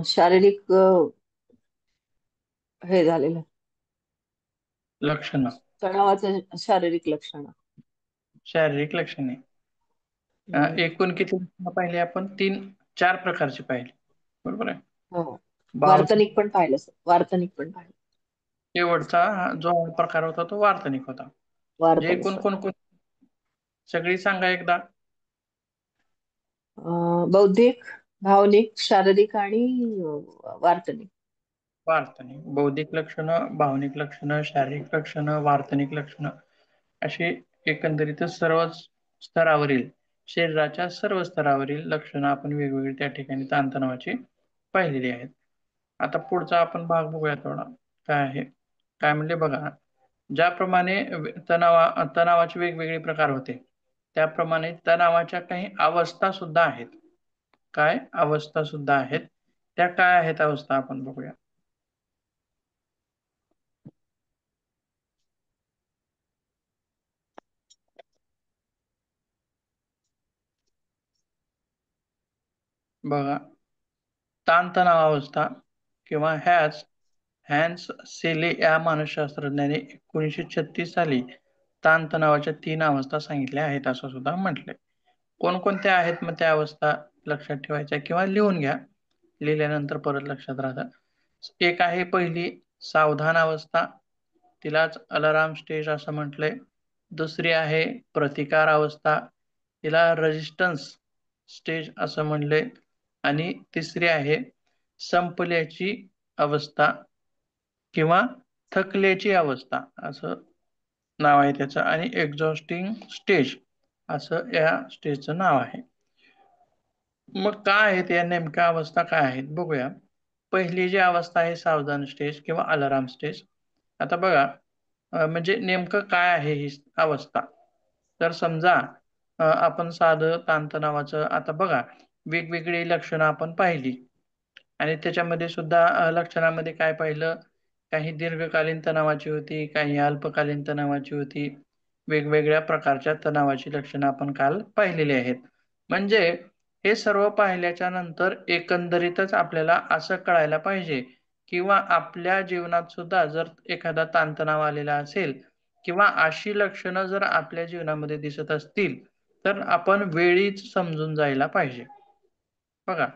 शारीरिक हे झालेलं लक्षणं. तणावाचं शारीरिक लक्षण. शारीरिक लक्षणे. हम्म, एकूण किती लक्षणं पाहिली आपण? 4 प्रकारची पाहिली. बरोबर आहे. हो. भावनिक. वार्तनिक पण पाहिलं सर, वार्तनिक पण पाहिलं. शेवटचा जो प्रकार होता तो वार्तनिक होता. म्हणजे वार्तनिक एकूण पण. कोण सगळी सांगा एकदा. बौद्धिक, भावनिक, शारीरिक आणि वार्तनिक. वार्तनिक. बौद्धिक लक्षणं, भावनिक लक्षणं, शारीरिक लक्षणं, वार्तनिक लक्षणं अशी एकंदरीतच सर्वच स्तरावरील, शरीराच्या सर्व स्तरावरील लक्षणं आपण वेगवेगळी त्या ठिकाणी ताणतणावाची पाहिलेली आहेत. आता पुढचा आपण भाग बघूया थोडा. काय आहे? काय म्हणले बघा. ज्याप्रमाणे तणावाचे वेगवेगळे प्रकार होते, त्याप्रमाणे तणावाच्या काही अवस्था सुद्धा आहेत. काय अवस्था सुद्धा आहेत? त्या काय आहेत अवस्था आपण बघूया. बघा, ताणतणाव अवस्था किंवा हॅन्स सेले या मानसशास्त्रज्ञाने 1936 साली ताणतणावाच्या 3 अवस्था सांगितल्या आहेत असं सुद्धा म्हटलंय. कोणकोणत्या आहेत मग त्या अवस्था? लक्षात ठेवायच्या किंवा लिहून घ्या. लिहिल्यानंतर परत लक्षात राहतं. एक आहे पहिली सावधान अवस्था, तिलाच अलाराम स्टेज असं म्हटलंय. दुसरी आहे प्रतिकार अवस्था, तिला रेजिस्टन्स स्टेज असं म्हणलंय. आणि तिसरी आहे संपल्याची अवस्था किंवा थकल्याची अवस्था असं नाव आहे त्याचं. आणि एक्झॉस्टिंग स्टेज असं या स्टेजचं नाव आहे. मग काय आहेत या नेमक्या अवस्था काय आहेत बघूया. पहिली जी अवस्था आहे सावधान स्टेज किंवा अलाराम स्टेज. आता बघा, म्हणजे नेमकं काय आहे ही अवस्था? तर समजा आपण साधं ताणतणावाचं आता बघा, वेगवेगळी लक्षणं आपण पाहिली आणि त्याच्यामध्ये सुद्धा लक्षणामध्ये काय पाहिलं? काही दीर्घकालीन तणावाची होती, काही अल्पकालीन तणावाची होती. वेगवेगळ्या प्रकारच्या तणावाची लक्षणं आपण काल पाहिलेली आहेत. म्हणजे हे सर्व पाहिल्याच्या नंतर एकंदरीतच आपल्याला असं कळायला पाहिजे किंवा आपल्या जीवनात सुद्धा जर एखादा ताणतणाव आलेला असेल किंवा अशी लक्षणं जर आपल्या जीवनामध्ये दिसत असतील, तर आपण वेळीच समजून जायला पाहिजे. बघा,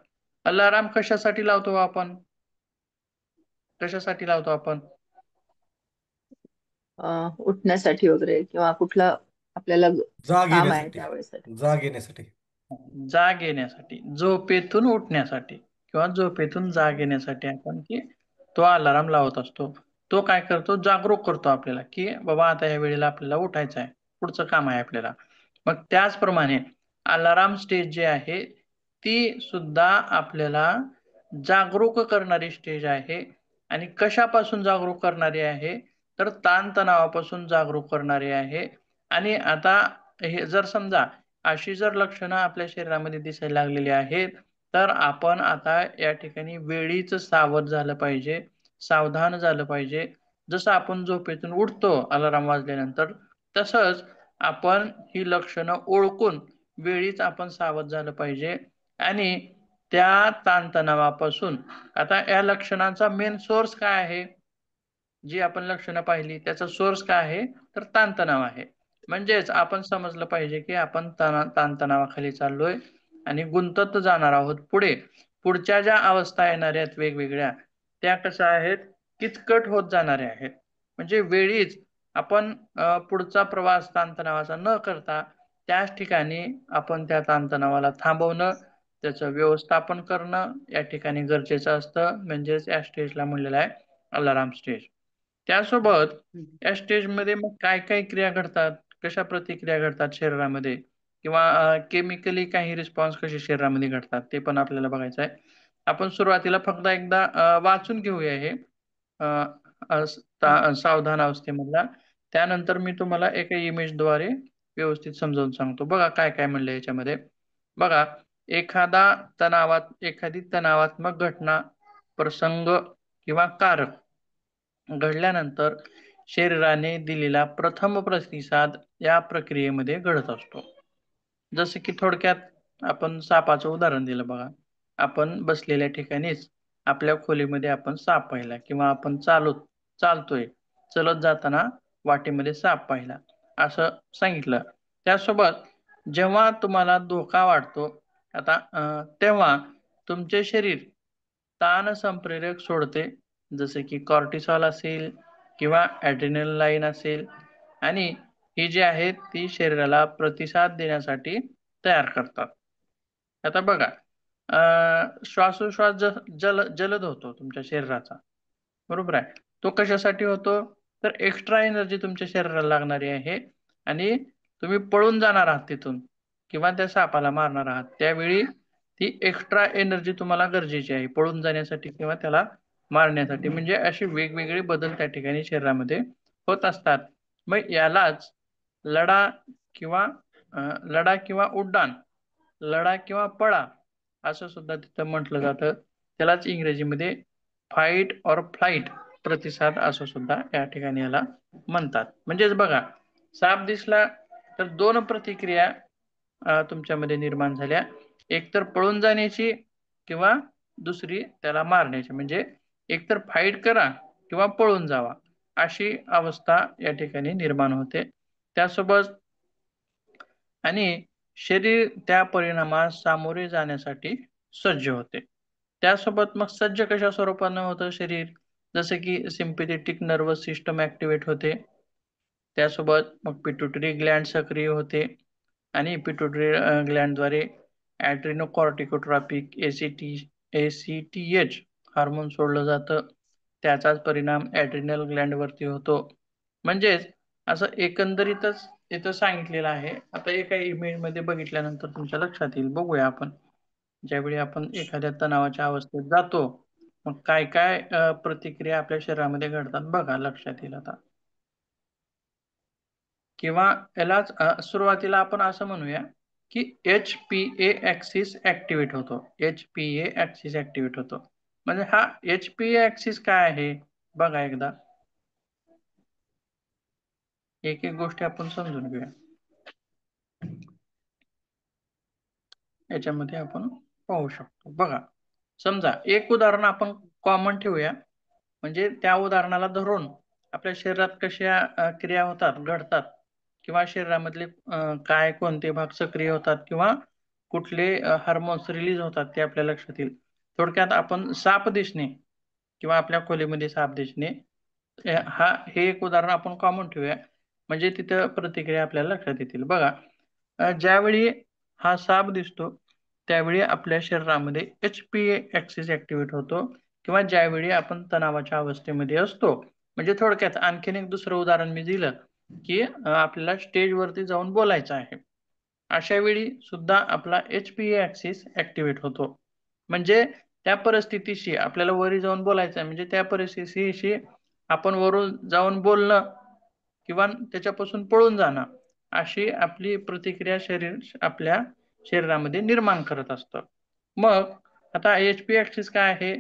अलार्म कशासाठी लावतो आपण? कशासाठी लावतो आपण? उठण्यासाठी वगैरे किंवा कुठलं आपल्याला जाग काम आहे येण्यासाठी. त्यावेळेसाठी. जाग येण्यासाठी. जाग येण्यासाठी, झोपेतून उठण्यासाठी किंवा झोपेतून जाग येण्यासाठी आपण की तो अलार्म लावत असतो. तो काय करतो? जागरूक करतो आपल्याला, की बाबा आता या वेळेला आपल्याला उठायचं आहे. पुढचं काम आहे आपल्याला. मग त्याचप्रमाणे अलार्म स्टेज जी आहे, ती सुद्धा आपल्याला जागरूक करणारी स्टेज आहे. आणि कशापासून जागरूक करणारी आहे? तर ताणतणावापासून जागरूक करणारी आहे. आणि आता हे जर समजा अशी जर लक्षणं आपल्या शरीरामध्ये दिसायला लागलेली आहेत, तर आपण आता या ठिकाणी वेळीच सावध झालं पाहिजे, सावधान झालं पाहिजे. जसं आपण झोपेतून उठतो अलार्म वाजल्यानंतर, तसंच आपण ही लक्षणं ओळखून वेळीच आपण सावध झालं पाहिजे. आणि त्या ताणतणावापासून आता या लक्षणांचा मेन सोर्स काय आहे? जी आपण लक्षणं पाहिली त्याचा सोर्स काय आहे? तर ताणतणाव आहे. म्हणजेच आपण समजलं पाहिजे की आपण ताणतणावाखाली चाललोय आणि गुंतत जाणार आहोत पुढे. पुढच्या ज्या अवस्था येणार आहेत वेगवेगळ्या, त्या कशा आहेत? किचकट होत जाणाऱ्या आहेत. म्हणजे वेळीच आपण पुढचा प्रवास ताणतणावाचा न करता त्याच ठिकाणी आपण त्या ताणतणावाला थांबवणं, त्याचं व्यवस्थापन करणं या ठिकाणी गरजेचं असतं. म्हणजेच या स्टेजला म्हणलेलं आहे अलार्म स्टेज. त्यासोबत हम्म. या स्टेजमध्ये मग काय काय क्रिया घडतात? कशा प्रतिक्रिया घडतात शरीरामध्ये? किंवा केमिकली काही रिस्पॉन्स कसे शरीरामध्ये घडतात ते पण आपल्याला बघायचं आहे. आपण सुरुवातीला फक्त एकदा वाचून घेऊया हे अ, अ, हम्म. सावधान अवस्थेमधला. त्यानंतर मी तुम्हाला एका इमेजद्वारे व्यवस्थित समजावून सांगतो. बघा काय काय म्हणलं याच्यामध्ये. बघा, एखादी तणावात्मक घटना, प्रसंग किंवा कारक घडल्यानंतर शरीराने दिलेला प्रथम प्रतिसाद या प्रक्रियेमध्ये घडत असतो. जसं की थोडक्यात आपण सापाचं उदाहरण दिलं बघा. आपण बसलेल्या ठिकाणीच आपल्या खोलीमध्ये आपण साप पाहिला किंवा आपण चालतोय, चलत जाताना वाटेमध्ये साप पाहिला असं सांगितलं. त्यासोबत जेव्हा तुम्हाला धोका वाटतो आता तेव्हा तुमचे शरीर ताण संप्रेरक सोडते, जसे की कॉर्टिसॉल असेल किंवा ॲड्रिनलाईन असेल, आणि ही जी आहेत ती शरीराला प्रतिसाद देण्यासाठी तयार करतात. आता बघा, श्वासोश्वास जलद होतो तुमच्या शरीराचा, बरोबर आहे. तो कशासाठी होतो? तर एक्स्ट्रा एनर्जी तुमच्या शरीराला लागणारी आहे आणि तुम्ही पळून जाणार आहात तिथून किंवा त्या सापाला मारणार आहात, त्यावेळी ती एक्स्ट्रा एनर्जी तुम्हाला गरजेची आहे पळून जाण्यासाठी किंवा त्याला मारण्यासाठी. म्हणजे असे वेगवेगळे बदल त्या ठिकाणी शरीरामध्ये होत असतात. मग यालाच लढा किंवा लढा किंवा उड्डाण, लढा किंवा पळा असं सुद्धा तिथं म्हटलं जातं. त्यालाच इंग्रजीमध्ये फाईट ऑर फ्लाईट प्रतिसाद असं सुद्धा या ठिकाणी याला म्हणतात. म्हणजेच बघा, साप दिसला तर दोन प्रतिक्रिया तुमच्यामध्ये निर्माण झाल्या. एक तर पळून जाण्याची किंवा दुसरी त्याला मारण्याची. म्हणजे एकतर फाईट करा किंवा पळून जावा अशी अवस्था या ठिकाणी निर्माण होते. त्यासोबत आणि शरीर त्या परिणामास सामोरे जाण्यासाठी सज्ज होते. त्यासोबत मग सज्ज कशा स्वरूपानं होतं शरीर? जसं की सिम्पॅथेटिक नर्वस सिस्टम ऍक्टिव्हेट होते. त्यासोबत मग पिट्युटरी ग्लॅंड सक्रिय होते आणि पिट्युटरी ग्लॅंडद्वारे ॲड्रिनोकॉर्टिकोट्रॉपिक ACTH हार्मोन सोडलं जातं. त्याचाच परिणाम ॲड्रिनल ग्लॅंडवरती होतो. म्हणजेच असं एकंदरीतच इथं सांगितलेलं आहे. आता एका इमेजमध्ये बघितल्यानंतर तुमच्या लक्षात येईल. बघूया आपण. ज्यावेळी आपण एखाद्या तणावाच्या अवस्थेत जातो, मग काय काय प्रतिक्रिया आपल्या शरीरामध्ये घडतात बघा, लक्षात येईल आता. किंवा यालाच सुरुवातीला आपण असं म्हणूया की HPA ऍक्सिस ऍक्टिव्हेट होतो. HPA ऍक्सिस ऍक्टिव्हेट होतो. म्हणजे हा HPA ऍक्सिस काय आहे बघा एकदा. एक एक गोष्टी आपण समजून घेऊया. याच्यामध्ये आपण पाहू शकतो. बघा, समजा एक उदाहरण आपण कॉमन ठेवूया, म्हणजे त्या उदाहरणाला धरून आपल्या शरीरात कशा क्रिया होतात, घडतात, किंवा शरीरामधले काय कोणते भाग सक्रिय होतात किंवा कुठले हार्मोन्स रिलीज होतात ते आपल्या लक्षात येईल. थोडक्यात आपण साप दिसणे किंवा आपल्या खोलीमध्ये साप दिसणे, हे एक उदाहरण आपण कॉमन ठेवूया, म्हणजे तिथं प्रतिक्रिया आपल्याला लक्षात येतील. बघा, ज्यावेळी हा साप दिसतो त्यावेळी आपल्या शरीरामध्ये HPA ऍक्सिस ऍक्टिव्हेट होतो किंवा ज्यावेळी आपण तणावाच्या अवस्थेमध्ये असतो. म्हणजे थोडक्यात आणखीन एक दुसरं उदाहरण मी दिलं की आपल्याला स्टेजवरती जाऊन बोलायचं आहे, अशा वेळी सुद्धा आपला HPA ऍक्सिस ऍक्टिव्हेट होतो. म्हणजे त्या परिस्थितीशी आपल्याला वरी जाऊन बोलायचं आहे, म्हणजे त्या परिस्थितीशी आपण वरून जाऊन बोलणं किंवा त्याच्यापासून पळून जाणं अशी आपली प्रतिक्रिया शरीर आपल्या शरीरामध्ये निर्माण करत असतं. मग आता HP ऍक्सिस काय आहे?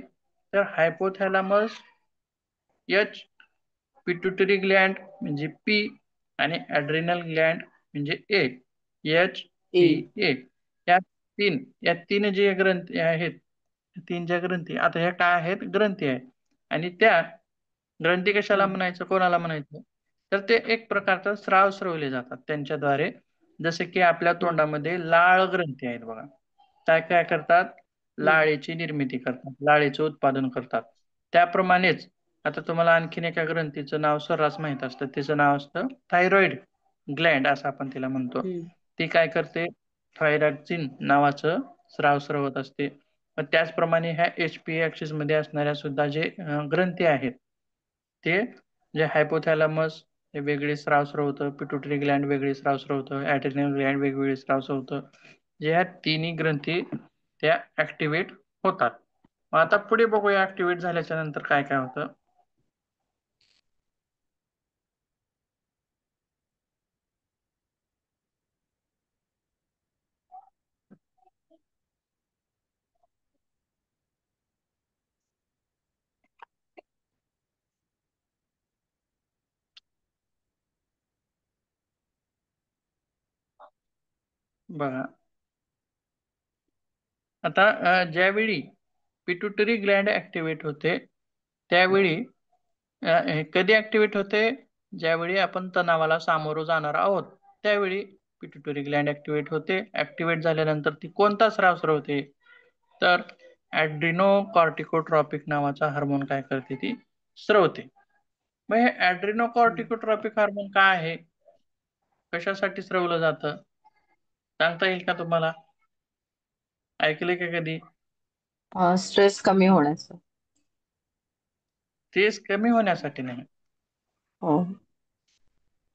तर हायपोथॅलॅमस, H, पिट्युटरी ग्लॅंड म्हणजे P आणि ॲड्रिनल ग्लॅंड म्हणजे A. ए. HPA या तीन जे ग्रंथी आहेत, तीन ज्या ग्रंथी, आता ह्या काय आहेत? ग्रंथी आहेत. आणि त्या ग्रंथी कशाला हम्म. म्हणायचं, कोणाला म्हणायचं? तर ते एक प्रकारचा स्राव स्रवले जातात त्यांच्याद्वारे. जसे की आपल्या हम्म. तोंडामध्ये लाळ ग्रंथी आहेत बघा. काय काय करतात? हम्म. लाळेची निर्मिती करतात, लाळेचे उत्पादन करतात. त्याप्रमाणेच आता तुम्हाला आणखीन एका ग्रंथीचं नाव सर्रास माहित असतं, तिचं नाव असतं थायरॉइड ग्लॅंड असं आपण तिला म्हणतो. हम्म. ती काय करते? थायरॉक्सिन नावाचं स्राव स्रवत असते. मग त्याचप्रमाणे ह्या HPA ऍक्सिस मध्ये असणाऱ्या सुद्धा जे ग्रंथी आहेत, ते जे हायपोथॅलॅमस हे वेगळे स्राव स्रवतं, पिट्युटरी ग्लॅंड वेगळे स्राव स्रवतं, ॲड्रिनल ग्लॅंड वेगवेगळे स्राव स्रवतं. जे ह्या तिन्ही ग्रंथी त्या ऍक्टिव्हेट होतात. मग आता पुढे बघूया ऍक्टिव्हेट झाल्याच्या नंतर काय काय होतं. बघा, आता ज्यावेळी पिट्युटरी ग्लॅन्ड ऍक्टिव्हेट होते त्यावेळी हे कधी ऍक्टिव्हेट होते? ज्यावेळी आपण तणावाला सामोरं जाणार आहोत त्यावेळी पिट्युटरी ग्लॅन्ड ऍक्टिव्हेट होते. ऍक्टिव्हेट झाल्यानंतर ती कोणता स्राव स्रवते? तर ऍड्रिनोकॉर्टिकोट्रॉपिक नावाचा हार्मोन काय करते? ती स्रवते. मग हे ऍड्रिनोकॉर्टिकोट्रॉपिक हार्मोन काय आहे? कशासाठी स्रवलं जातं? सांगता येईल का तुम्हाला? ऐकले का कधी? स्ट्रेस कमी होण्याचं. स्ट्रेस कमी होण्यासाठी नाही, हो.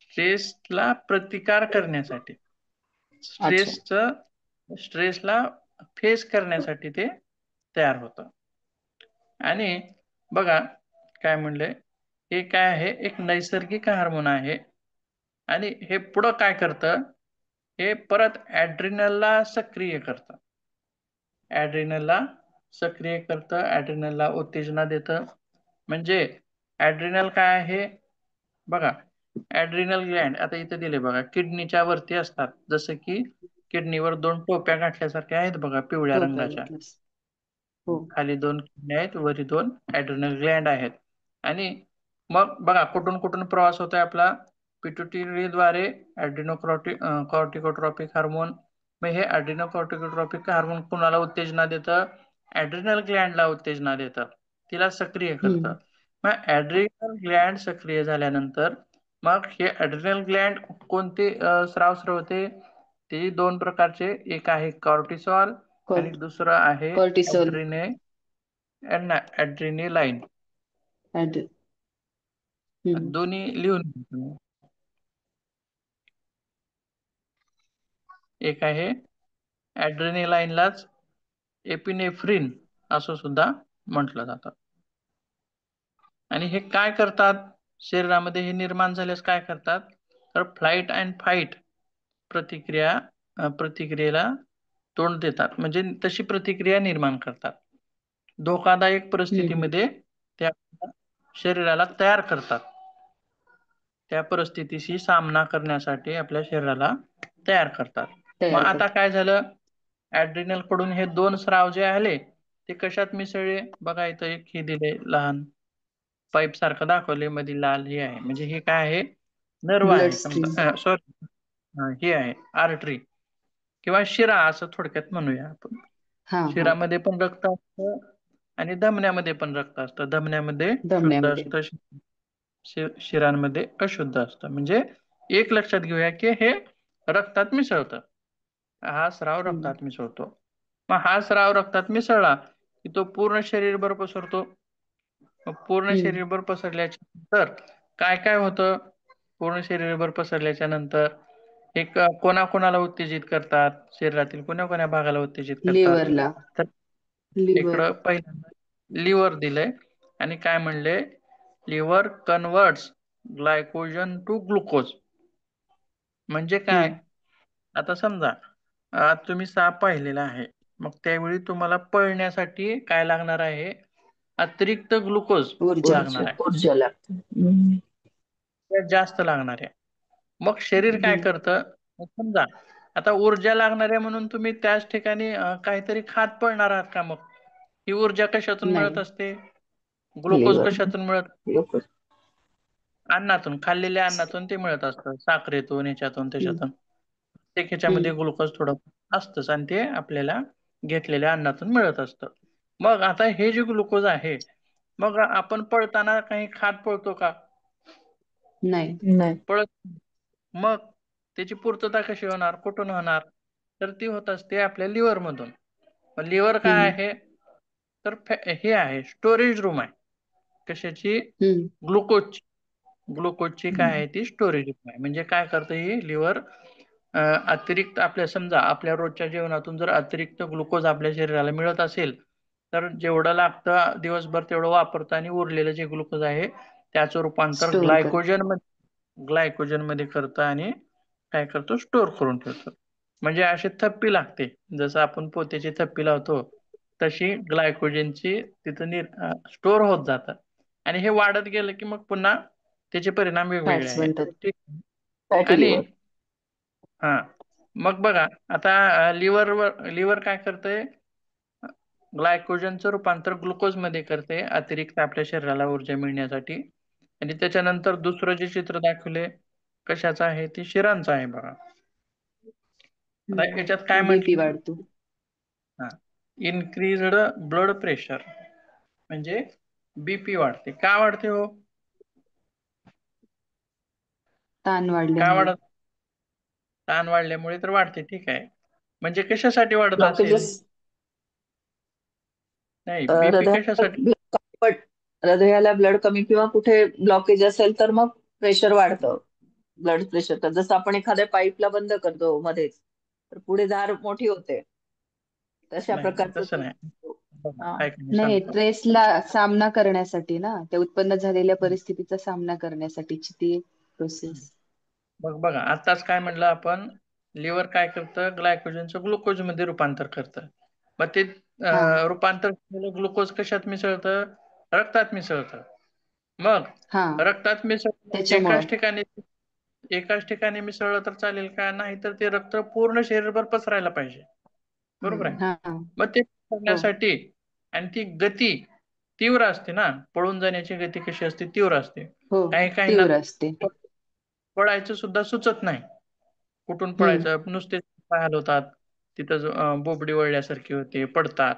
स्ट्रेसला प्रतिकार करण्यासाठी. अच्छा. स्ट्रेसला फेस करण्यासाठी ते तयार होतं. आणि बघा काय म्हणलंय, हे काय आहे? एक नैसर्गिक हार्मोन आहे. आणि हे पुढं काय करतं? हे परत ऍड्रिनलला सक्रिय करतं. ऍड्रिनलला सक्रिय करतं, ऍड्रिनलला उत्तेजना देतं. म्हणजे ऍड्रिनल काय आहे? बघा, ऍड्रिनल ग्लॅन्ड आता इथे दिले बघा, किडनीच्या वरती असतात. जसं की किडनीवर दोन टोप्या गाठल्यासारख्या आहेत बघा, पिवळ्या टोप्या रंगाच्या. घातल्यास. हो. खाली दोन किडनी आहेत, वरी दोन ऍड्रिनल ग्लॅन्ड आहेत. आणि मग बघा कुठून कुठून प्रवास होतोय आपला? पिट्युटरीद्वारे कॉर्टिकोट्रॉपिक हार्मोन. मग हे ऍड्रिनोकॉर्टिकोट्रॉपिक हार्मोन कुणाला उत्तेजना देतं? ऍड्रिनल ग्लॅन्डला उत्तेजना देतं, तिला सक्रिय करतं. हम्म. मग ऍड्रिनल ग्लॅन्ड सक्रिय झाल्यानंतर मग हे ऍड्रिनल ग्लॅन्ड कोणते स्राव स्रवते? ते दोन प्रकारचे, एक आहे कॉर्टिसॉल आणि कॉर्ट दुसरं आहे कॉर्टिसोल. ऍड्रेनालाईन. ऍड हम्म. दोन्ही लिहून घ्या तुम्ही. एक आहे ऍड्रेनालाईनलाच एपिनेफ्रिन असं सुद्धा म्हटलं जातं. आणि हे काय करतात? शरीरामध्ये हे निर्माण झाल्यास काय करतात? तर फ्लाईट अँड फाईट प्रतिक्रियेला तोंड देतात. म्हणजे तशी प्रतिक्रिया निर्माण करतात. धोकादायक हम्म. परिस्थितीमध्ये त्या शरीराला तयार करतात. त्या परिस्थितीशी सामना करण्यासाठी आपल्या शरीराला तयार करतात. मग तयार आता करतो. काय झालं? ऍड्रिनल कडून हे दोन स्राव जे आले ते कशात मिसळले? बघा इथं एक हे दिले लहान पाईप सारखं दाखवले, मध्ये लाल हे आहे, म्हणजे हे काय आहे? नर्व ब्लड आहे स्ट्रीम. समजा, सॉरी हे आहे आर्टरी किंवा शिरा असं थोडक्यात म्हणूया आपण. हा हा. शिरामध्ये पण रक्त असतं आणि धमन्यामध्ये पण रक्त असतं. धमन्यामध्ये शुद्ध धमन्यामध्ये. असतं, शिरांमध्ये अशुद्ध असतं. म्हणजे एक लक्षात घेऊया की हे रक्तात मिसळतं. हा स्राव हम्म. रक्तात मिसळतो. मग हा स्राव रक्तात मिसळला की तो पूर्ण शरीरभर पसरतो. मग पूर्ण हम्म. शरीरभर पसरल्याच्या नंतर काय काय होतं? पूर्ण शरीरभर पसरल्याच्या नंतर एक कोणाकोणाला उत्तेजित करतात? शरीरातील कोण्या कोण्या भागाला उत्तेजित करतात? लिव्हरला. तर लिव्हर. इकडं पहिल्यांदा लिव्हर दिलंय. आणि काय म्हणले? Liver converts glycogen to glucose. म्हणजे काय? हम्म. आता समजा आज तुम्ही साप पाहिलेला आहे, मग त्यावेळी तुम्हाला पळण्यासाठी काय लागणार आहे? अतिरिक्त ग्लुकोज ऊर्जा. लागणार आहे. ऊर्जा लागते. हम्म. ते जास्त लागणार आहे. मग शरीर काय हम्म. करतं? मग समजा आता ऊर्जा लागणार आहे म्हणून तुम्ही त्याच ठिकाणी काहीतरी खात पळणार आहात का? मग ही ऊर्जा कशातून मिळत नाही. असते? Glucose liver. कशातून मिळत? ग्लुकोज. अन्नातून, खाल्लेल्या अन्नातून ते मिळत असतं, साखरेतून, ह्याच्यातून हम्म. त्याच्यातून. प्रत्येक ह्याच्यामध्ये हम्म. ग्लुकोज थोडं असतंच आणि ते आपल्याला घेतलेल्या अन्नातून मिळत असतं. मग आता हे जे ग्लुकोज आहे, मग आपण पळताना काही खात पळतो का? नाही. नाही. पळत मग त्याची पूर्तता कशी होणार? कुठून होणार? तर ती होत असते आपल्या लिव्हर मधून. लिव्हर काय हम्म. आहे? तर हे आहे, स्टोरेज रूम आहे. कशाची? हम्म. ग्लुकोजची. ग्लुकोजची काय हम्म. आहे? ती स्टोरेज रूम आहे. म्हणजे काय करतं ही लिव्हर? अतिरिक्त आपल्या समजा आपल्या रोजच्या जेवणातून जर अतिरिक्त ग्लुकोज आपल्या शरीराला मिळत असेल तर जेवढं लागतं दिवसभर तेवढं वापरतं आणि उरलेलं जे ग्लुकोज आहे त्याचं रूपांतर स्टोअर कर. ग्लायकोजन मध्ये करतं आणि काय करतो? स्टोअर करून ठेवतो. म्हणजे अशी थप्पी लागते, जसं आपण पोत्याची थप्पी लावतो तशी ग्लायकोजनची तिथं स्टोअर होत जातं. आणि हे वाढत गेलं की मग पुन्हा त्याचे परिणाम वेगवेगळे फॅट्स आहेत. बनतात. ठीक. फॅटी आणि लिव्हर. हा, मग बघा आता लिव्हर काय करतंय? ग्लायकोजनचं रूपांतर ग्लुकोजमध्ये करते अतिरिक्त आपल्या शरीराला ऊर्जा मिळण्यासाठी. आणि त्याच्यानंतर दुसरं जे चित्र दाखवले कशाचं आहे, ते शिरांचं आहे बघा. आता याच्यात काय बीपी म्हटलं, वाढतो. हा, इन्क्रीज्ड ब्लड प्रेशर म्हणजे बीपी वाढते. का वाढते हो? ताण का वाढल्यामुळे. वाढत? ताण वाढल्यामुळे तर वाढते, ठीक आहे. म्हणजे कशासाठी वाढत असेल? ब्लॉकेजेस. नाही, बीपी हृदयाला कशासाठी? हृदयाला ब्लड कमी किंवा कुठे ब्लॉकेज असेल तर मग प्रेशर वाढतं. ब्लड प्रेशर तर जसं आपण एखाद्या पाईपला बंद करतो मध्येच, तर पुढे धार मोठी होते, तशा नाही नाही, प्रकारचं तसं ते. नाही. बघा, हा. ऐका मी नाही, सांगतो. ट्रेसला सामना करण्यासाठी ना, त्या उत्पन्न झालेल्या परिस्थितीचा सामना करण्यासाठीची ती प्रोसेस. बघा आताच काय म्हणलं आपण, लिव्हर काय करतं, ग्लायकोजनचं ग्लुकोज मध्ये रूपांतर करतं. मग ते हा रूपांतर केलेलं ग्लुकोज कशात मिसळतं? रक्तात मिसळतं. मग हा रक्तात मिसळतं त्याच्यामुळं. एकाच ठिकाणी मिसळलं तर चालेल का? नाही, तर ते रक्त पूर्ण शरीरभर पसरायला पाहिजे. बरोबर आहे. हा मग ते हो करण्यासाठी, आणि ती गती तीव्र असते ना, पळून जाण्याची गती कशी असते? तीव्र असते. हो काही काहींना तीव्र असते. पळायचं सुद्धा सुचत नाही. कुठून हम्म पळायचं, नुसते पाय हलवतात, तिथं बोबडी वळल्यासारखी होते, पडतात.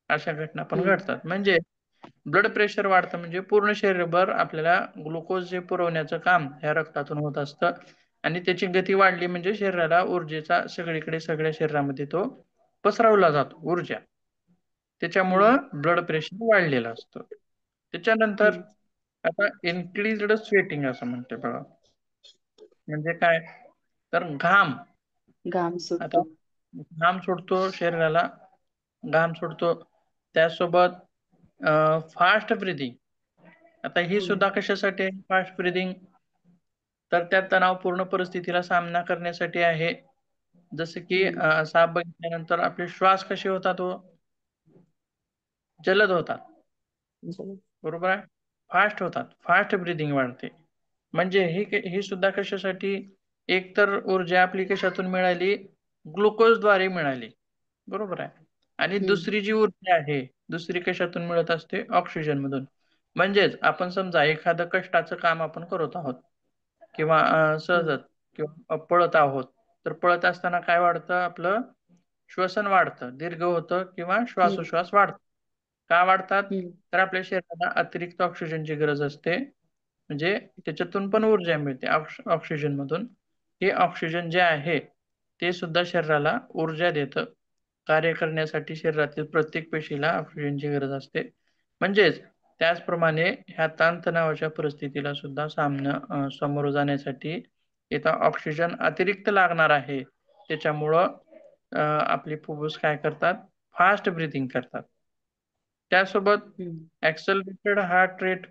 अशा घटना पण हम्म घडतात. म्हणजे ब्लड प्रेशर वाढतं म्हणजे पूर्ण शरीरभर आपल्याला ग्लुकोज जे पुरवण्याचं काम ह्या रक्तातून होत असतं. आणि त्याची गती वाढली म्हणजे शरीराला ऊर्जेचा सगळीकडे सगळ्या शरीरामध्ये तो पसरवला जातो ऊर्जा. हम्म त्याच्यामुळं ब्लड प्रेशर वाढलेलं असतं. त्याच्यानंतर हम्म आता इन्क्रीज्ड स्वेटिंग असं म्हणते बघा. म्हणजे काय? तर घाम. घाम आता सुटतो. घाम सुटतो शरीराला, घाम सुटतो. त्यासोबत फास्ट ब्रिदिंग. आता ही हम्म सुद्धा कशासाठी आहे फास्ट ब्रिदिंग? तर त्या तणावपूर्ण परिस्थितीला सामना करण्यासाठी आहे. जसं की हम्म साप बघितल्यानंतर आपले श्वास कसे होतात हो? जलद होतात. बरोबर आहे. फास्ट होतात, फास्ट ब्रिदिंग वाढते. म्हणजे ही सुद्धा कशासाठी? एक तर ऊर्जा आपली कशातून मिळाली? ग्लुकोजद्वारे मिळाली. बरोबर आहे. आणि हम्म दुसरी जी ऊर्जा आहे, दुसरी कशातून मिळत असते? ऑक्सिजन मधून. म्हणजेच आपण समजा एखादं कष्टाचं काम आपण करत आहोत, किंवा हम्म सहजच, किंवा पळत आहोत. तर पळत असताना काय वाढतं? आपलं श्वसन वाढतं, दीर्घ होतं, किंवा हम्म श्वासोश्वास वाढतो. का वाढतात? हम्म तर आपल्या शरीराला अतिरिक्त ऑक्सिजनची गरज असते. म्हणजे त्याच्यातून पण ऊर्जा मिळते ऑक्सिजन मधून. हे ऑक्सिजन जे आहे ते सुद्धा शरीराला ऊर्जा देतं. कार्य करण्यासाठी शरीरातील प्रत्येक पेशीला ऑक्सिजनची गरज असते. म्हणजेच त्याचप्रमाणे ह्या ताणतणावाच्या परिस्थितीला सुद्धा सामोरं जाण्यासाठी इथं ऑक्सिजन अतिरिक्त लागणार आहे. त्याच्यामुळं आपली फुफ्फुस काय करतात? फास्ट ब्रिथिंग करतात. त्यासोबत हम्म ऍक्सलरेटेड हार्ट रेट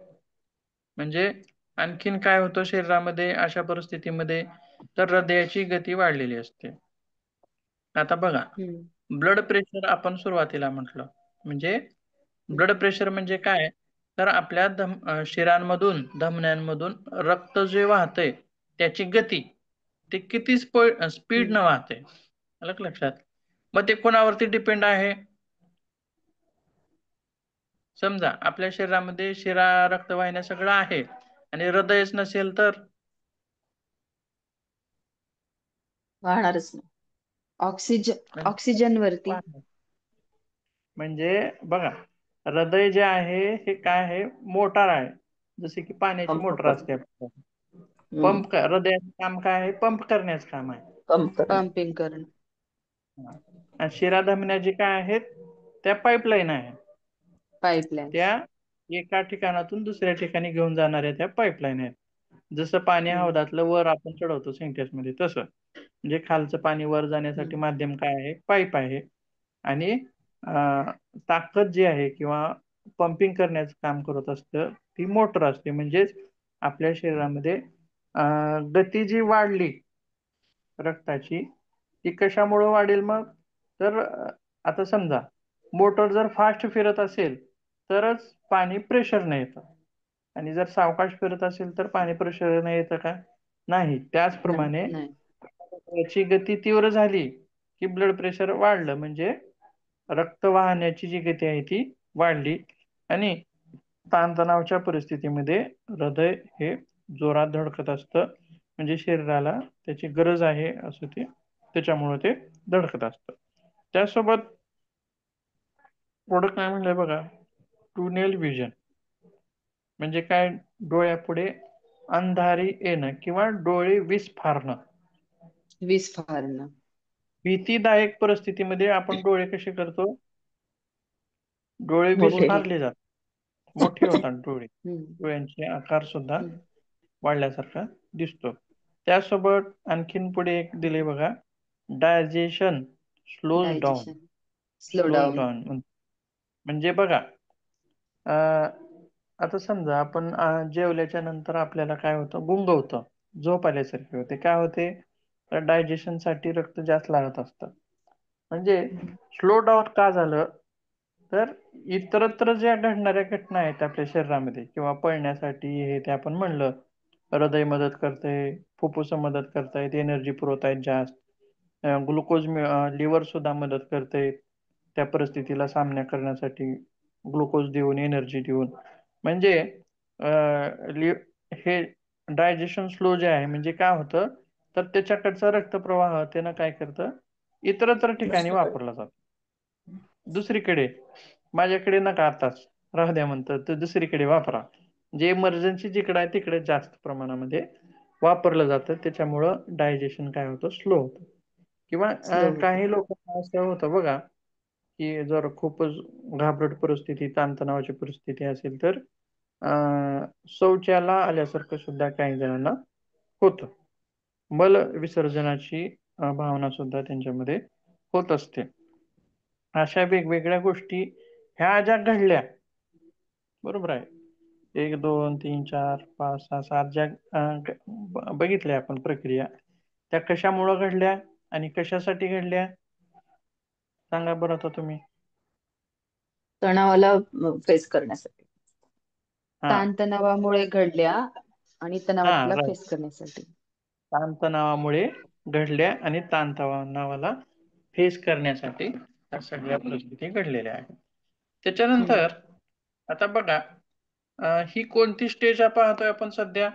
म्हणजे आणखीन काय होतं शरीरामध्ये अशा परिस्थितीमध्ये? तर हृदयाची गती वाढलेली असते. आता बघा, हम्म ब्लड प्रेशर आपण सुरुवातीला म्हटलं. म्हणजे ब्लड प्रेशर म्हणजे काय? तर आपल्या शिरांमधून, धमन्यांमधून रक्त जे वाहतंय त्याची गती, ते किती स्पीड न हम्म वाहते, आलं का लक्षात? मग ते कोणावरती डिपेंड आहे? समजा आपल्या शरीरामध्ये शिरा, रक्तवाहिन्या सगळं आहे, आणि हृदयच नसेल तर? वाहणारच नाही. ऑक्सिजन म्हणजे ऑक्सिजन वरती. म्हणजे बघा, हृदय जे आहे हे काय आहे? मोटार आहे. जसे की पाण्याची पंप मोटर असते करतो. आपल्याला. हम्म. हृदयाचं काम काय आहे? पंप करण्याचं काम आहे. पंप करणं. पंपिंग करणं. हा. आणि शिरा धमन्या जे काय आहेत त्या पाईपलाईन आहे. पाईपलाईन्स. त्या एका ठिकाणातून दुसऱ्या ठिकाणी घेऊन जाणाऱ्या त्या पाईपलाईन आहेत. जसं पाणी हम्म हौदातलं वर आपण चढवतो सिंटेक्स मध्ये, तसं म्हणजे खालचं पाणी वर जाण्यासाठी हम्म माध्यम काय आहे? पाईप आहे. आणि ताकद जी आहे किंवा पंपिंग करण्याचं काम करत असतं ती मोटर असते. म्हणजेच आपल्या शरीरामध्ये गती जी वाढली रक्ताची, ती कशामुळे वाढेल मग? तर आता समजा मोटर जर फास्ट फिरत असेल तरच पाणी प्रेशरने येतं, आणि जर सावकाश फिरत असेल तर पाणी प्रेशरने येतं का? नाही. नाही त्याचप्रमाणे नाही. याची गती तीव्र झाली की ब्लड प्रेशर वाढलं. म्हणजे रक्त वाहण्याची जी गती आहे ती वाढली आणि ताणतणावाच्या परिस्थितीमध्ये हृदय हे जोरात धडकत असतं, म्हणजे शरीराला त्याची गरज आहे असं ते, त्याच्यामुळे ते धडकत असतं. त्यासोबत पुढं काय म्हणलंय बघा, टुनेल विजन म्हणजे काय, डोळ्यापुढे अंधारी येणं किंवा डोळे विस्फारणं. विस्फारणं. भीतीदायक परिस्थितीमध्ये आपण डोळे कसे करतो, डोळे मोठे. विस्फारले जातात, मोठे होतात डोळे, हम्म. डोळ्यांचे आकार सुद्धा हम्म. वाढल्यासारखा दिसतो. त्यासोबत आणखीन पुढे एक दिले बघा, digestion slows down. Digestion slow slows down. Down म्हणजे बघा, आता समजा आपण जेवल्याच्या नंतर आपल्याला काय होतं, गुंग होतं, झोप आल्यासारखे होते. काय होते, तर डायजेशन साठी रक्त जास्त लागत असतं. म्हणजे स्लो डाऊन का झालं, तर इतरत्र ज्या घडणाऱ्या घटना आहेत आपल्या शरीरामध्ये किंवा पळण्यासाठी हे ते आपण म्हणलं, हृदय मदत करतंय, फुफ्फुस मदत करतायत, एनर्जी पुरवतायत जास्त, ग्लुकोज लिव्हर सुद्धा मदत करते त्या परिस्थितीला सामना करण्यासाठी, ग्लुकोज देऊन, एनर्जी देऊन. म्हणजे हे डायजेशन स्लो जे आहे म्हणजे काय होतं, तर त्याच्याकडचा रक्तप्रवाह त्यानं काय करतं, इतरत्र ठिकाणी दुसरीकडे. वापरला जातो. दुसरीकडे माझ्याकडे नका आताच राहू द्या म्हणतं, तर दुसरीकडे वापरा. जे इमर्जन्सी जिकडे आहे तिकडे जास्त प्रमाणामध्ये वापरलं जातं, त्याच्यामुळं डायजेशन काय होतं, स्लो होतं. किंवा स्लो होतं. काही लोक असं होतं बघा, की जर खूपच घाबरट परिस्थिती, ताणतणावाची परिस्थिती असेल तर शौचाला आल्यासारखं सुद्धा काही जणांना होतं. मल विसर्जनाची भावना सुद्धा त्यांच्यामध्ये होत असते. अशा वेगवेगळ्या गोष्टी ह्या ज्या घडल्या, बरोबर आहे, 1 2 3 4 5 6 7 ज्या बघितल्या आपण प्रक्रिया, त्या कशामुळे घडल्या आणि कशासाठी घडल्या, सांगा बरं आता तुम्ही. तणावाला फेस करण्यासाठी. हा ताणतणावामुळे घडल्या आणि हा तणावाला राईट, फेस करण्यासाठी. ताणतणावामुळे घडल्या आणि ताणतणावाला फेस करण्यासाठी या सगळ्या परिस्थिती घडलेल्या आहेत. हम्म. त्याच्यानंतर आता बघा, ही कोणती स्टेज पाहतोय आपण सध्या,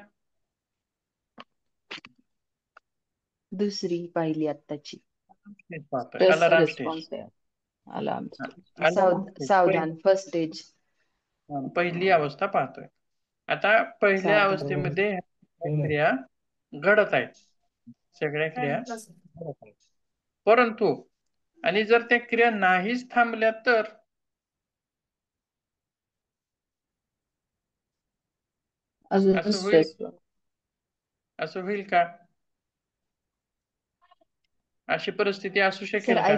दुसरी पाहिली आत्ताची. स्टेज पाहतोय, स्ट्रेस अलाराम स्टेज. रिस्पॉन्स आहे. Alarm stage. अलाराम स्टेज सावधान फर्स्ट स्टेज. पहिली अवस्था पाहतोय. आता पहिल्या सावधान. अवस्थेमध्ये क्रिया घडत आहेत, सगळ्या क्रिया घडत आहेत. परंतु आणि जर त्या क्रिया नाहीच थांबल्या तर अजून असं होईल, स्ट्रेस. असं होईल का, अशी परिस्थिती असू सर शकेल का.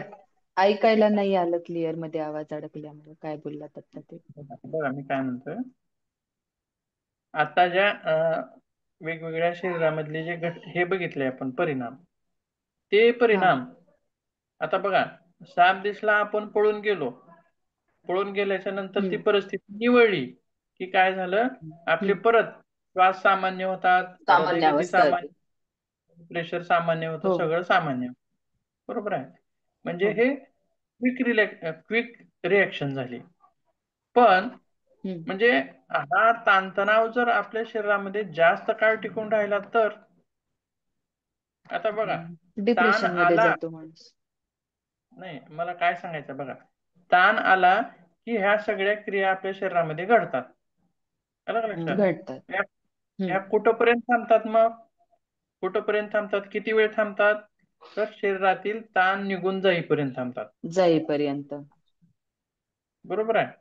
ऐकायला नाही आलं क्लिअर, मध्ये आवाज अडकल्यामुळे काय बोललात आता ते. बघा मी काय म्हणतोय, आता ज्या वेगवेगळ्या शरीरामधले जे हे बघितले आपण परिणाम, ते हा. परिणाम आता बघा, साप दिसला आपण पळून गेलो, पळून गेल्याच्या नंतर ती हम्म. परिस्थिती निवळली की काय झालं, आपले हम्म. परत श्वास सामान्य होतात, सामान्य हृदयगती अवस्था येते. सामान्य, प्रेशर सामान्य होतं, हो. सगळं सामान्य, बरोबर आहे. म्हणजे हो. हे क्विक रिॲक्शन झाली. पण हम्म. म्हणजे हा ताणतणाव जर आपल्या शरीरामध्ये जास्त काळ टिकून राहिला तर, आता बघा, ताण डिप्रेशन मध्ये आला, जातो माणूस. नाही मला काय सांगायचं बघा, ताण आला की ह्या सगळ्या क्रिया आपल्या शरीरामध्ये घडतात, आलं का लक्षात. घडतात. ह्या हम्म. ह्या कुठपर्यंत थांबतात, मग कुठपर्यंत थांबतात, किती वेळ थांबतात, तर शरीरातील ताण निघून जाईपर्यंत थांबतात, जाईपर्यंत. बरोबर आहे.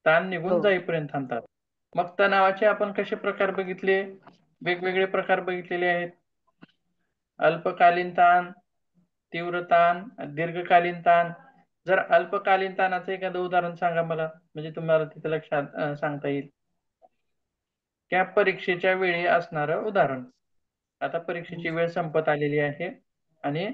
ताण हो. निघून जाईपर्यंत थांबतात. मग तणावाचे आपण कसे प्रकार बघितले, वेगवेगळे प्रकार बघितलेले आहेत. अल्पकालीन ताण, तीव्र ताण, दीर्घकालीन ताण. जर अल्पकालीन ताणाचं एखादं उदाहरण सांगा मला, म्हणजे तुम्हाला तिथे लक्षात सांगता येईल. त्या परीक्षेच्या वेळी असणारं उदाहरण. आता परीक्षेची वेळ संपत आलेली आहे आणि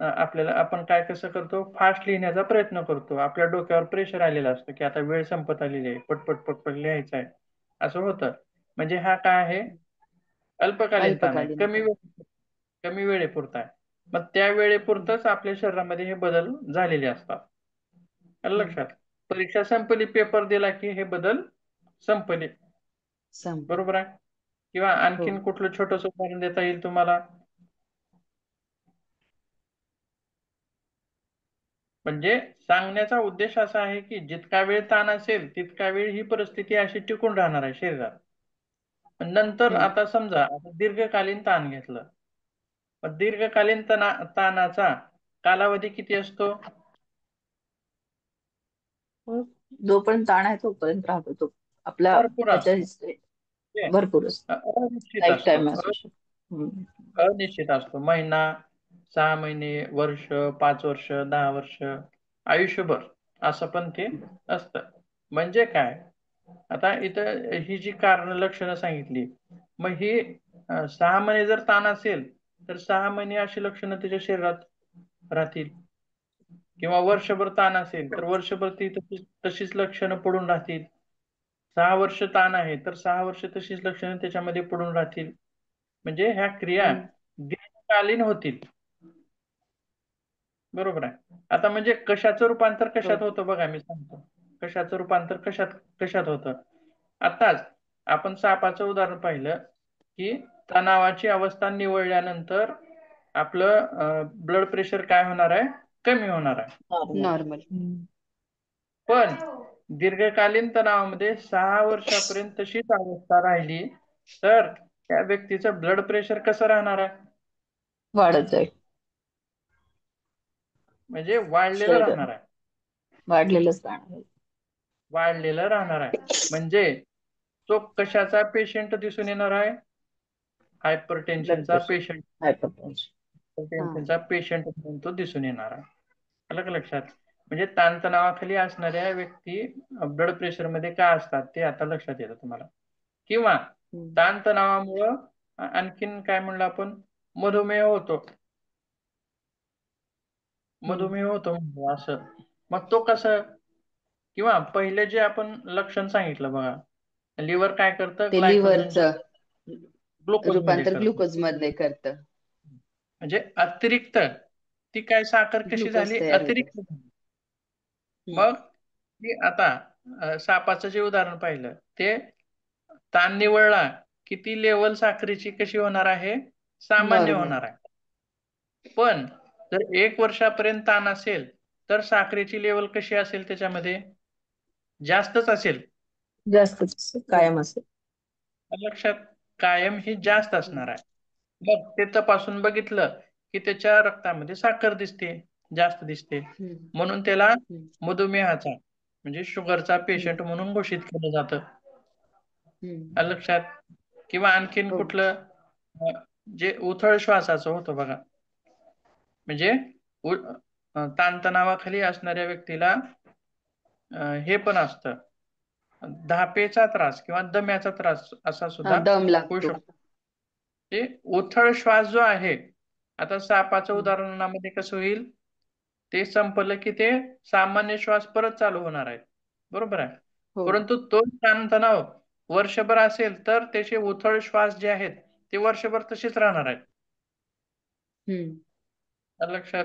आपल्याला, आपण काय कसं करतो, फास्ट लिहिण्याचा प्रयत्न करतो, आपल्या डोक्यावर प्रेशर आलेलं असतं की आता वेळ संपत आलेली आहे, पटपट पटपट लिहायचं आहे, असं होतं. म्हणजे हा काय आहे, अल्पकालीन ताण आहे, अल्पकालीन ताण. कमी वेळेपुरता आहे. मग त्या वेळेपुरतच आपल्या शरीरामध्ये हे बदल झालेले असतात. आलं हम्म. लक्षात. परीक्षा संपली, पेपर दिला की हे बदल संपले. संपले. बरोबर आहे. किंवा हो. आणखीन कुठलं छोटस उदाहरण देता येईल तुम्हाला? म्हणजे सांगण्याचा उद्देश असा आहे की जितका वेळ ताण असेल तितका वेळ ही परिस्थिती अशी टिकून राहणार आहे शरीरात. पण नंतर हम्म. आता समजा आता दीर्घकालीन ताण घेतलं, मग दीर्घकालीन ताणाचा कालावधी किती असतो? मग जोपर्यंत ताण आहे तोपर्यंत राहतो तो आपल्या भरपूर ह्याच्या असतो. हिस्ट्री म्हणजे भरपूर असतो. अनिश्चित लाईफ असतो. टाईम असू शकतो. अनिश्चित असतो. महिना, 6 महिने, वर्ष, 5 वर्ष, 10 वर्ष, आयुष्यभर असं पण ते असतं. म्हणजे काय, आता इथं ही जी कारण लक्षणं सांगितली, मग ही 6 महिने जर ताण असेल तर 6 महिने अशी लक्षणं त्याच्या शरीरात राहतील. किंवा वर्षभर ताण असेल तर वर्षभर ती तशीच लक्षणं पडून राहतील. 6 वर्ष ताण आहे तर 6 वर्ष तशीच लक्षणं त्याच्यामध्ये पडून राहतील. म्हणजे ह्या क्रिया हम्म. दीर्घकालीन होतील. बरोबर आहे. आता म्हणजे कशाचं रूपांतर हो. कशात होतं बघा, मी सांगतो. कशाचं रूपांतर कशात कशात होतं. आताच आपण सापाचं उदाहरण पाहिलं की तणावाची अवस्था निवळल्यानंतर आपलं ब्लड प्रेशर काय होणार आहे? कमी होणार आहे. नॉर्मल. नॉर्मल. पण दीर्घकालीन तणावामध्ये 6 वर्षापर्यंत तशीच अवस्था राहिली तर त्या व्यक्तीचं ब्लड प्रेशर कसं राहणार आहे? वाढत जाईल. म्हणजे वाढलेलं शरीर राहणार आहे. वाढलेलंच राहणार. वाढलेलं राहणार आहे. म्हणजे तो कशाचा पेशंट दिसून येणार आहे? ब्लड हायपरटेन्शनचा प्रेशर, पेशंट. हायपरटेन्शन. हा. टेन्शनचा पेशंट म्हणून तो दिसून येणार आहे. आलं का लक्षात? म्हणजे ताणतणावाखाली असणाऱ्या व्यक्ती ब्लड प्रेशर मध्ये का असतात ते आता लक्षात येतं तुम्हाला. किंवा हम्म. ताणतणावामुळं आणखीन काय म्हणलं आपण, मधुमेह होतो. हम्म. मधुमेह होतो म्हणजे असं. मग तो कसं? किंवा पहिले जे आपण लक्षण सांगितलं बघा, लिव्हर काय करतं? ते ग्लायकोजनची लिव्हरचं ग्लुकोज मध्ये रूपांतर करतं. ग्लुकोज मध्ये करतं. म्हणजे अतिरिक्त ती काय साखर कशी ग्लुकोज झाली? तयार होतं. अतिरिक्त झाली. हम्म. मग ती आता सापाचं जे उदाहरण पाहिलं ते ताण निवळला की ती लेवल साखरेची कशी होणार आहे? सामान्य नॉर्मल. होणार आहे. पण जर 1 वर्षापर्यंत ताण असेल तर साखरेची लेवल कशी असेल त्याच्यामध्ये? जास्तच असेल. जास्तच हो. कायम असेल. लक्षात, कायम ही जास्त हम्म. असणार आहे. मग ते तपासून बघितलं की त्याच्या रक्तामध्ये साखर दिसते, जास्त दिसते. हम्म. म्हणून त्याला हम्म. मधुमेहाचा म्हणजे शुगरचा हम्म. पेशंट म्हणून घोषित केलं जातं. हम्म. लक्षात. किंवा आणखीन हो. कुठलं, जे उथळ श्वासाचं होतं बघा. म्हणजे ताणतणावाखाली असणाऱ्या व्यक्तीला हे पण असतं, धापेचा त्रास किंवा दम्याचा त्रास असा हा, सुद्धा दम होऊ लागतो. शकतो. ते उथळ श्वास जो आहे, आता सापाचं हम्म. उदाहरणामध्ये कसं होईल, ते संपलं की ते सामान्य श्वास परत चालू होणार आहे. बरोबर आहे. हो. परंतु तो ताणतणाव वर्षभर असेल तर त्याचे उथळ श्वास जे आहेत ते वर्षभर तसेच राहणार आहेत. हम्म. लक्षात.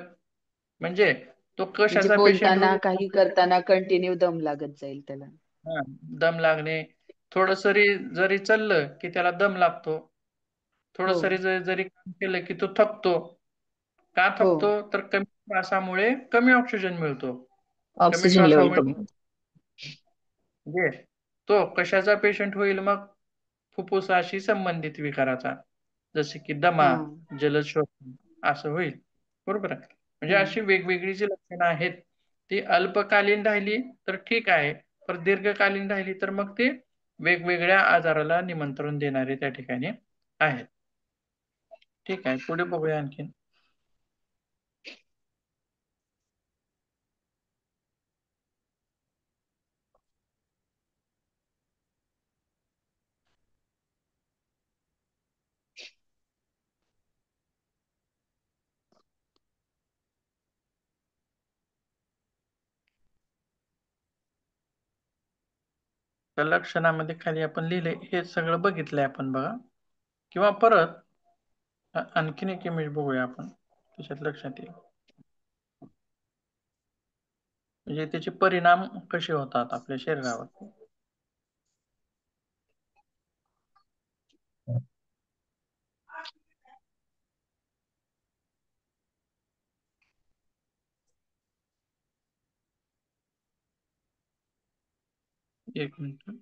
म्हणजे तो म्हणजे कशाचा पेशंट बोलताना होईल? काही करताना कंटिन्यू दम लागत जाईल त्याला. हा, दम लागणे. थोडं जरी चाललं की त्याला दम लागतो. थोडं हो. जरी काम केलं की तो थकतो. का हो. थकतो? तर कमी श्वासामुळे कमी ऑक्सिजन मिळतो. कमी ऑक्सिजन लेवल श्वासामुळे कमी होतं. म्हणजे तो कशाचा पेशंट होईल मग? फुफ्फुसाशी संबंधित विकाराचा. जसे की दमा, हा. जलद श्वसन असं होईल. बरोबर आहे. म्हणजे हम्म. अशी वेगवेगळी जी लक्षणं आहेत ती अल्पकालीन राहिली तर ठीक आहे, पण दीर्घकालीन राहिली तर मग ते वेगवेगळ्या आजाराला निमंत्रण देणारे त्या ठिकाणी आहेत. ठीक आहे, पुढे बघूया आणखीन. त्या लक्षणामध्ये खाली आपण लिहिले हे सगळं बघितलंय आपण बघा. किंवा परत आणखीन एक इमेज बघूया आपण, त्याच्यात लक्षात येईल. म्हणजे त्याचे परिणाम कसे होतात आपल्या शरीरावर. एक मिनिट.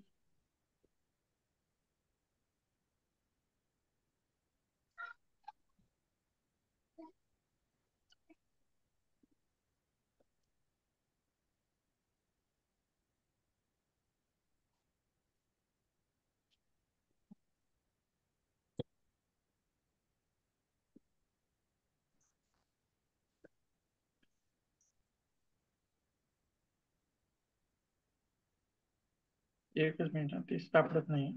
एकच मिनिट, ते सापडत नाही.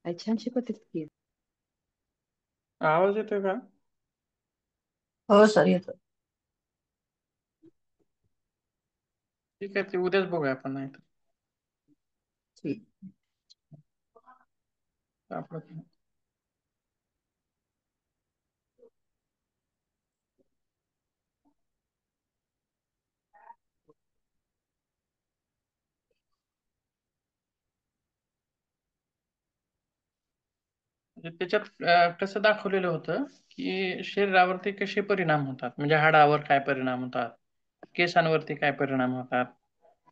काय छान शिकवतेस की. आवाज येतोय का? हो सर, येतो. ठीक आहे, ते उद्याच बघूया आपण, नाही तर ठीक. सापडत नाही. म्हणजे त्याच्यात कसं दाखवलेलं होतं की शरीरावरती कसे परिणाम होतात, म्हणजे हाडावर काय परिणाम होतात, केसांवरती काय परिणाम होतात,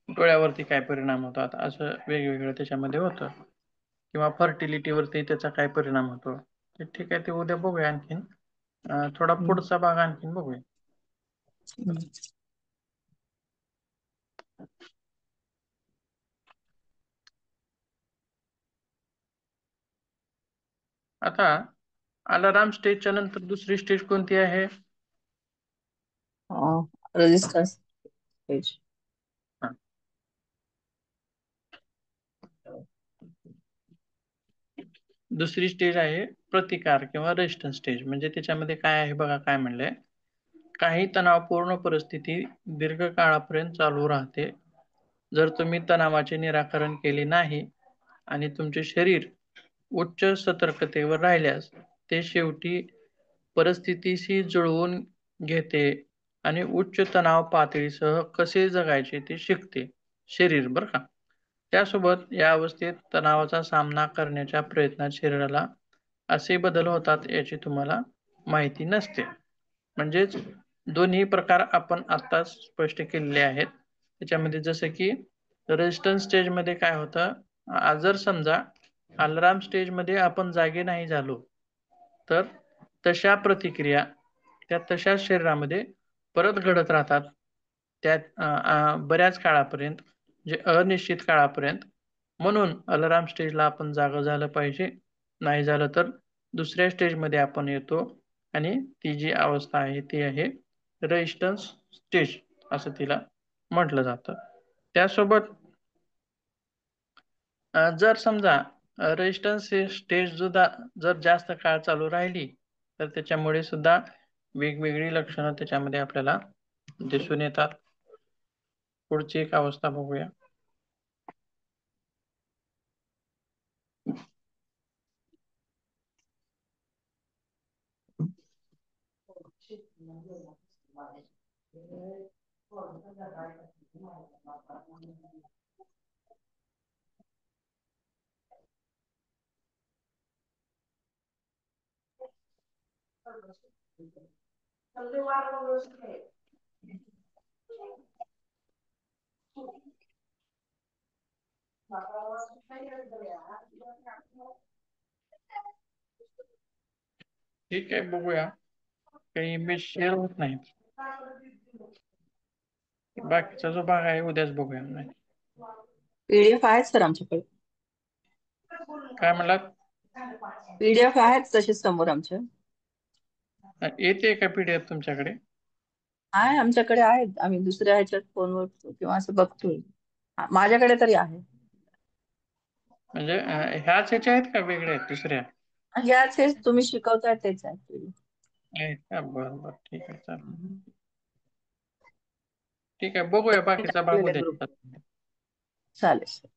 डोळ्यावरती काय परिणाम होतात, असं वेगवेगळं त्याच्यामध्ये होतं. किंवा फर्टिलिटीवरती त्याचा काय परिणाम होतो. ठीक आहे, ते उद्या बघूया आणखीन. थोडा हम्म. पुढचा भाग आणखीन बघूया. हम्म. आता अलाराम स्टेजच्या नंतर दुसरी स्टेज कोणती आहे? Resistance stage. हा. दुसरी स्टेज आहे प्रतिकार किंवा रेजिस्टन्स स्टेज. म्हणजे त्याच्यामध्ये काय आहे बघा, काय म्हणलंय, काही तणावपूर्ण परिस्थिती दीर्घ काळापर्यंत चालू राहते. जर तुम्ही तणावाचे निराकरण केले नाही आणि तुमचे शरीर उच्च सतर्कतेवर राहिल्यास ते शेवटी परिस्थितीशी जुळवून घेते आणि उच्च तणाव पातळीसह कसे जगायचे ते शिकते शरीर, बरं का. त्यासोबत या अवस्थेत तणावाचा सामना करण्याच्या प्रयत्नात शरीराला असे बदल होतात याची तुम्हाला माहिती नसते. म्हणजेच दोन्ही प्रकार आपण आत्ताच स्पष्ट केलेले आहेत. त्याच्यामध्ये जसं की रेजिस्टन्स स्टेजमध्ये काय होतं, जर समजा अलार्म स्टेजमध्ये आपण जागे नाही झालो तर तशा प्रतिक्रिया त्या तशाच शरीरामध्ये परत घडत राहतात. त्यात बऱ्याच काळापर्यंत, म्हणजे अनिश्चित काळापर्यंत. म्हणून अलार्म स्टेजला आपण जागं झालं पाहिजे. नाही झालं तर दुसऱ्या स्टेजमध्ये आपण येतो आणि ती जी अवस्था आहे ती आहे रेजिस्टन्स स्टेज, असं तिला म्हटलं जातं. त्यासोबत जर समजा रेजिस्टन्स स्टेज सुद्धा जर जास्त काळ चालू राहिली तर त्याच्यामुळे सुद्धा वेगवेगळी लक्षणं त्याच्यामध्ये आपल्याला दिसून येतात. पुढची एक अवस्था बघूया. ठीक आहे, बघूया. काही इमेज शेअर होत नाहीत. बाकीचा जो भाग आहे उद्याच बघूया. पीडीएफ आहेत सर आमच्याकडे. काय म्हणलात? पीडीएफ आहेत तसे समोर आमच्या. येते का पीडीएफ तुमच्याकडे? आहे आमच्याकडे आहेत. आम्ही दुसऱ्या ह्याच्यात फोनवर किंवा असं बघतोय. माझ्याकडे तरी आहे. म्हणजे ह्याच ह्याच्या आहेत का वेगळ्या आहेत दुसऱ्या? याच हेच तुम्ही शिकवताय तेच आहे. आहेत का? बरं बरं, ठीक आहे, चालेल. ठीक आहे, बघूया बाकीचा भाग टाकलेलं उद्या. ग्रुप चालेल.